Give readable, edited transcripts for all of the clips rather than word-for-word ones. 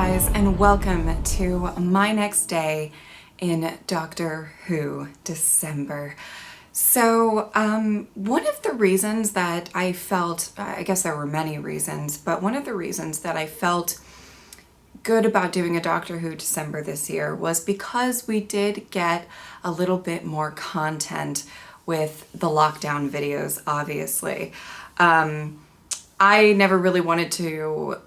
guys, and welcome to my next day in Doctor Who December. So, one of the reasons that I felt, I guess there were many reasons, but one of the reasons that I felt good about doing a Doctor Who December this year was because we did get a little bit more content with the lockdown videos, obviously. I never really wanted to,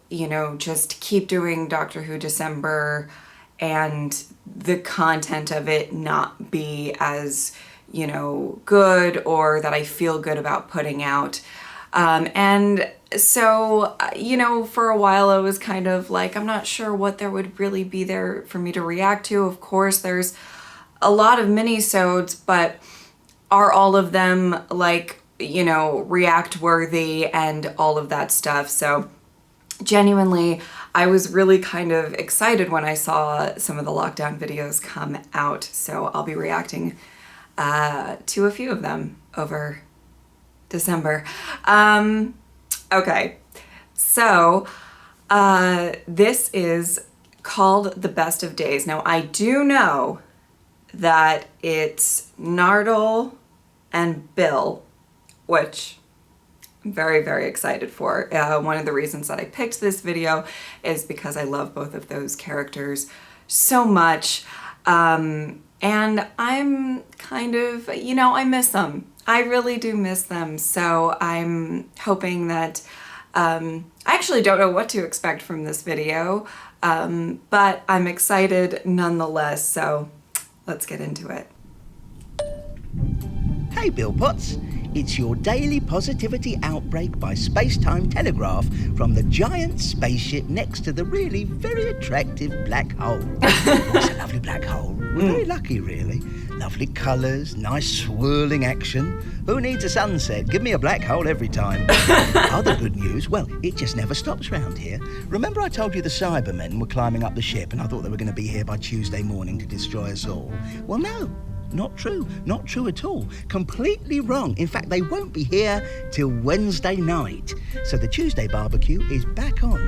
just keep doing Doctor Who December and the content of it not be as, good or that I feel good about putting out. And so, for a while I was kind of like, I'm not sure what there would really be there for me to react to. Of course, there's a lot of mini-sodes, but are all of them react worthy and all of that stuff? So genuinely, I was really kind of excited when I saw some of the lockdown videos come out. So I'll be reacting to a few of them over December. Okay, so this is called The Best of Days. Now, I do know that it's Nardole and Bill, which I'm very, very excited for. One of the reasons that I picked this video is because I love both of those characters so much. And I'm kind of, I miss them. I really do miss them. So I'm hoping that, I actually don't know what to expect from this video, but I'm excited nonetheless. So let's get into it. Hey Bill Potts, it's your daily positivity outbreak by Space-Time Telegraph from the giant spaceship next to the really very attractive black hole. It's a lovely black hole. We're very lucky, really. Lovely colours, nice swirling action. Who needs a sunset? Give me a black hole every time. Other good news, well, it just never stops round here. Remember I told you the Cybermen were climbing up the ship and I thought they were going to be here by Tuesday morning to destroy us all? Well, no. Not true. Not true at all. Completely wrong. In fact, they won't be here till Wednesday night. So the Tuesday barbecue is back on.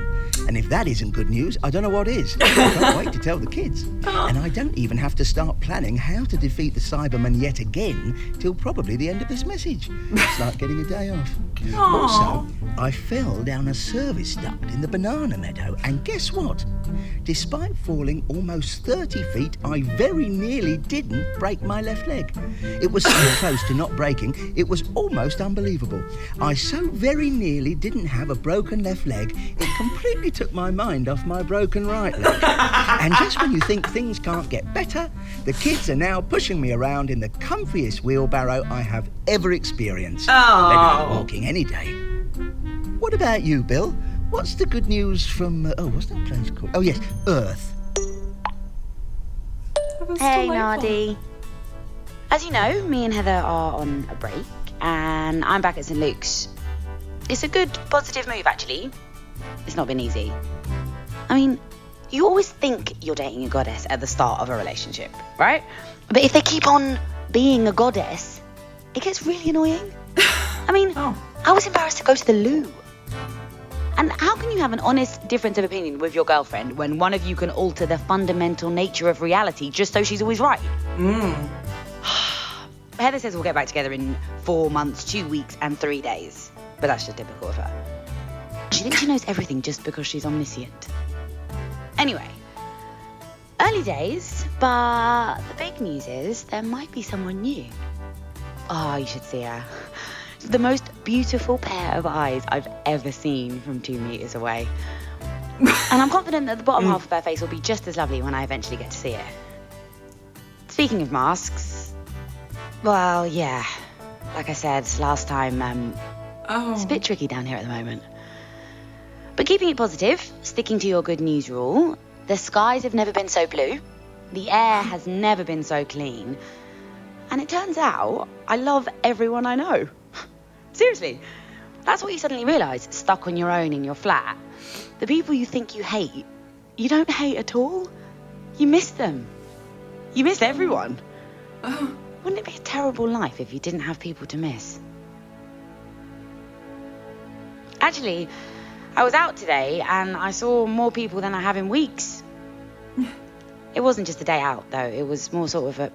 And if that isn't good news, I don't know what is. I can't wait to tell the kids. And I don't even have to start planning how to defeat the Cybermen yet again till probably the end of this message. It's like getting a day off. Aww. Also, I fell down a service duct in the banana meadow, and guess what? Despite falling almost 30 feet, I very nearly didn't break my left leg. It was so close to not breaking, it was almost unbelievable. I so very nearly didn't have a broken left leg, it completely took my mind off my broken right leg. And just when you think things can't get better, the kids are now pushing me around in the comfiest wheelbarrow I have ever experienced. Oh. Better than walking any day. What about you, Bill? What's the good news from, what's that place called? Oh, yes, Earth. Hey, Nardi. As you know, me and Heather are on a break, and I'm back at St. Luke's. It's a good, positive move, actually. It's not been easy. I mean, you always think you're dating a goddess at the start of a relationship, right? But if they keep on being a goddess, it gets really annoying. I mean, I was embarrassed to go to the loo. And how can you have an honest difference of opinion with your girlfriend when one of you can alter the fundamental nature of reality just so she's always right? Heather says we'll get back together in 4 months, 2 weeks, and 3 days. But that's just typical of her. She thinks she knows everything just because she's omniscient. Anyway, early days, but the big news is there might be someone new. Oh, you should see her. The most beautiful pair of eyes I've ever seen from 2 meters away. And I'm confident that the bottom half of her face will be just as lovely when I eventually get to see it. Speaking of masks, well, yeah, like I said last time, it's a bit tricky down here at the moment. But keeping it positive, sticking to your good news rule, the skies have never been so blue, the air has never been so clean, and it turns out I love everyone I know. Seriously, that's what you suddenly realise, stuck on your own in your flat. The people you think you hate, you don't hate at all. You miss them. You miss everyone. Wouldn't it be a terrible life if you didn't have people to miss? Actually, I was out today and I saw more people than I have in weeks. It wasn't just a day out, though. It was more sort of a...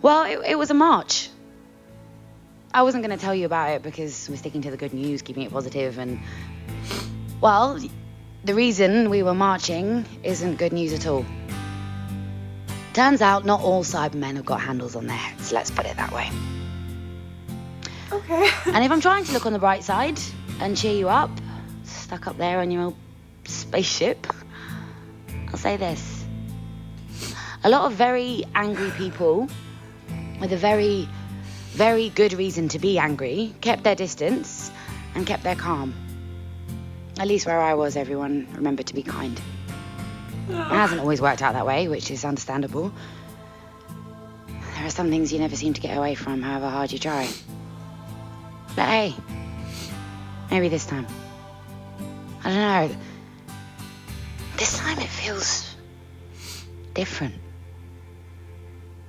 Well, it was a march. I wasn't going to tell you about it because we're sticking to the good news, keeping it positive, and... Well, the reason we were marching isn't good news at all. Turns out not all Cybermen have got handles on their heads, let's put it that way. Okay. And if I'm trying to look on the bright side and cheer you up, stuck up there on your old spaceship, I'll say this. A lot of very angry people with a very, very good reason to be angry kept their distance and kept their calm. At least where I was, everyone remembered to be kind. It hasn't always worked out that way, which is understandable. There are some things you never seem to get away from, however hard you try. But hey, maybe this time. I don't know. This time it feels different.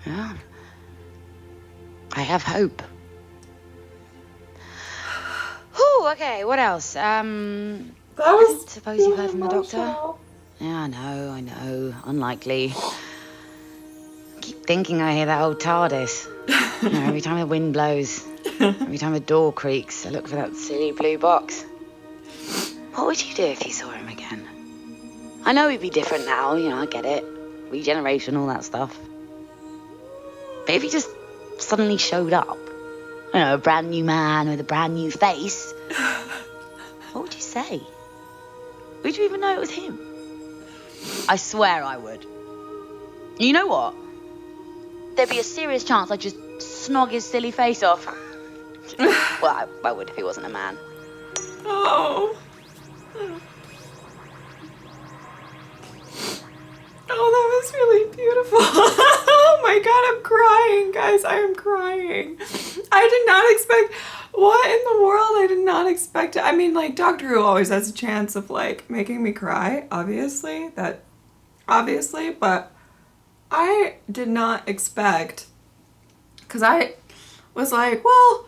Yeah. I have hope. Whew, okay, what else? That was. I suppose you've heard from the doctor? emotional. Yeah, I know. Unlikely. I keep thinking I hear that old TARDIS. You know, every time the wind blows, every time the door creaks, I look for that silly blue box. What would you do if you saw him again? I know he'd be different now, you know, I get it. Regeneration, all that stuff. But if he just suddenly showed up, you know, a brand new man with a brand new face, what would you say? Would you even know it was him? I swear I would. You know what? There'd be a serious chance I'd just snog his silly face off. Well, I would if he wasn't a man. Oh. Oh, that was really beautiful. Oh my god, I'm crying, guys. I am crying. I did not expect... What in the world? I did not expect it. I mean, like, Doctor Who always has a chance of, like, making me cry, obviously, but I did not expect... Because I was like, well...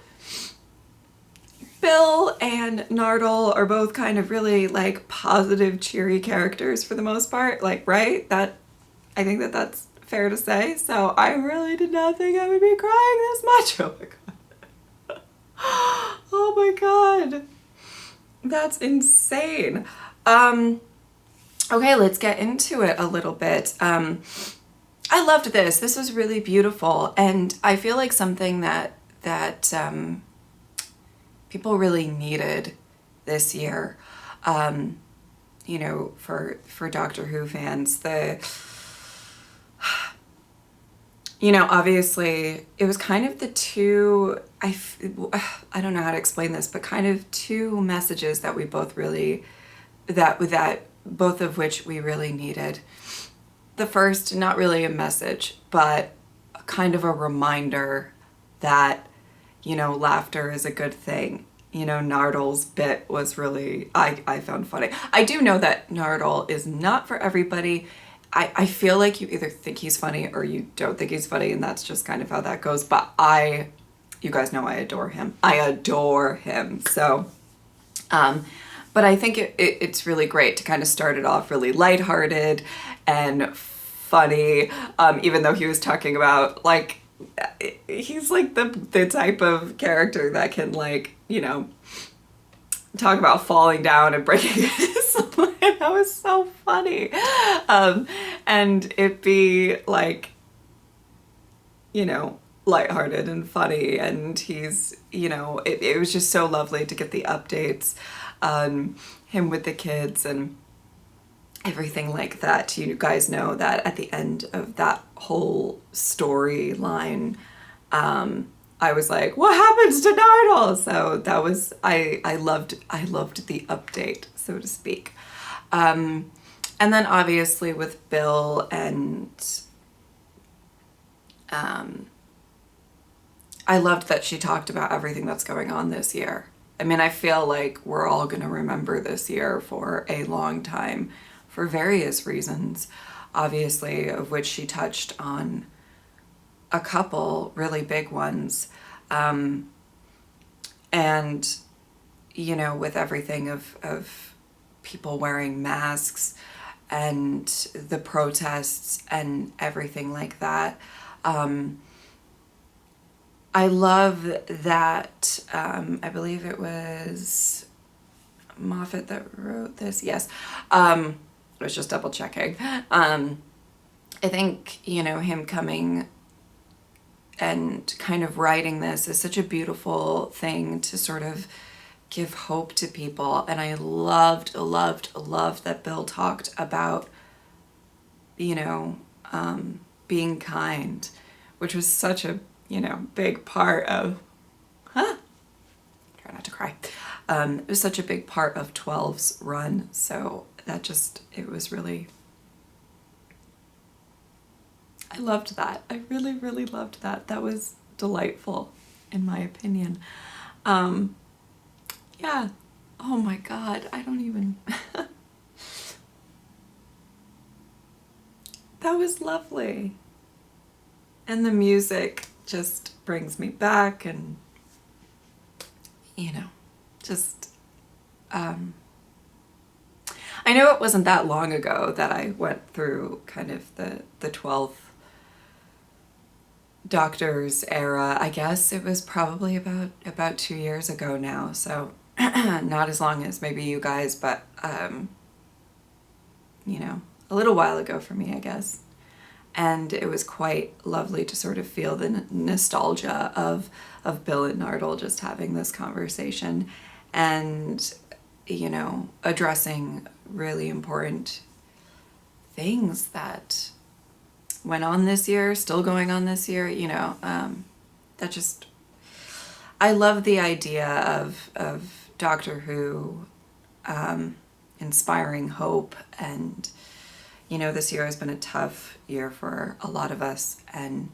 Bill and Nardole are both kind of really, like, positive, cheery characters for the most part. Like, right? I think that's fair to say. So I really did not think I would be crying this much. Oh my god. Oh my god. That's insane. Okay, let's get into it a little bit. I loved this. This was really beautiful. And I feel like something that people really needed this year, you know, for Doctor Who fans. You know, obviously, it was kind of the two, I don't know how to explain this, but kind of two messages that we both really, that both of which we really needed. The first, not really a message, but kind of a reminder that, you know, laughter is a good thing. You know, Nardole's bit was really, I found funny. I do know that Nardole is not for everybody. I feel like you either think he's funny or you don't think he's funny, and that's just kind of how that goes. But you guys know I adore him. I adore him. So, but I think it's really great to kind of start it off really lighthearted and funny, even though he was talking about, like, he's like the type of character that can, like, you know, talk about falling down and breaking his leg. That was so funny. And it be like, you know, lighthearted and funny, and he's, you know, it was just so lovely to get the updates on him with the kids and everything like that. You guys know that at the end of that whole storyline, I was like, what happens to Nardole? So that was, I loved the update, so to speak. And then obviously with Bill and I loved that she talked about everything that's going on this year. I mean, I feel like we're all going to remember this year for a long time for various reasons, obviously, of which she touched on a couple really big ones. And, you know, with everything of people wearing masks and the protests and everything like that. I love that, I believe it was Moffat that wrote this. Yes. I was just double checking. I think, you know, him coming and kind of writing this is such a beautiful thing to sort of give hope to people. And I loved that Bill talked about, you know, being kind, which was such a, you know, big part of, try not to cry. It was such a big part of 12's run. So that just, it was really, I loved that. I really, really loved that. That was delightful, in my opinion. Yeah. Oh my God. I don't even, that was lovely. And the music just brings me back, and, you know, just, I know it wasn't that long ago that I went through kind of the 12th Doctor's era. I guess it was probably about 2 years ago now, so not as long as maybe you guys, but you know, a little while ago for me, I guess. And it was quite lovely to sort of feel the nostalgia of Bill and Nardole just having this conversation and, you know, addressing really important things that went on this year, still going on this year, you know, that just, I love the idea of Doctor Who inspiring hope. And, you know, this year has been a tough year for a lot of us, and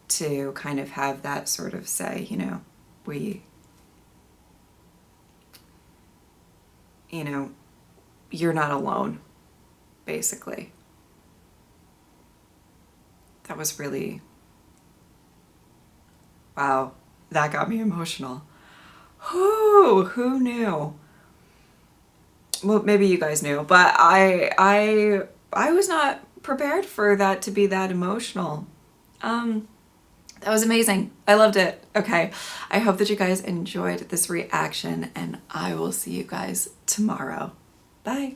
to kind of have that sort of say, you know, we, you know, you're not alone, basically. That was really, wow, that got me emotional. Who knew? Well, maybe you guys knew, but I was not prepared for that to be that emotional. That was amazing. I loved it. Okay, I hope that you guys enjoyed this reaction, and I will see you guys tomorrow. Bye.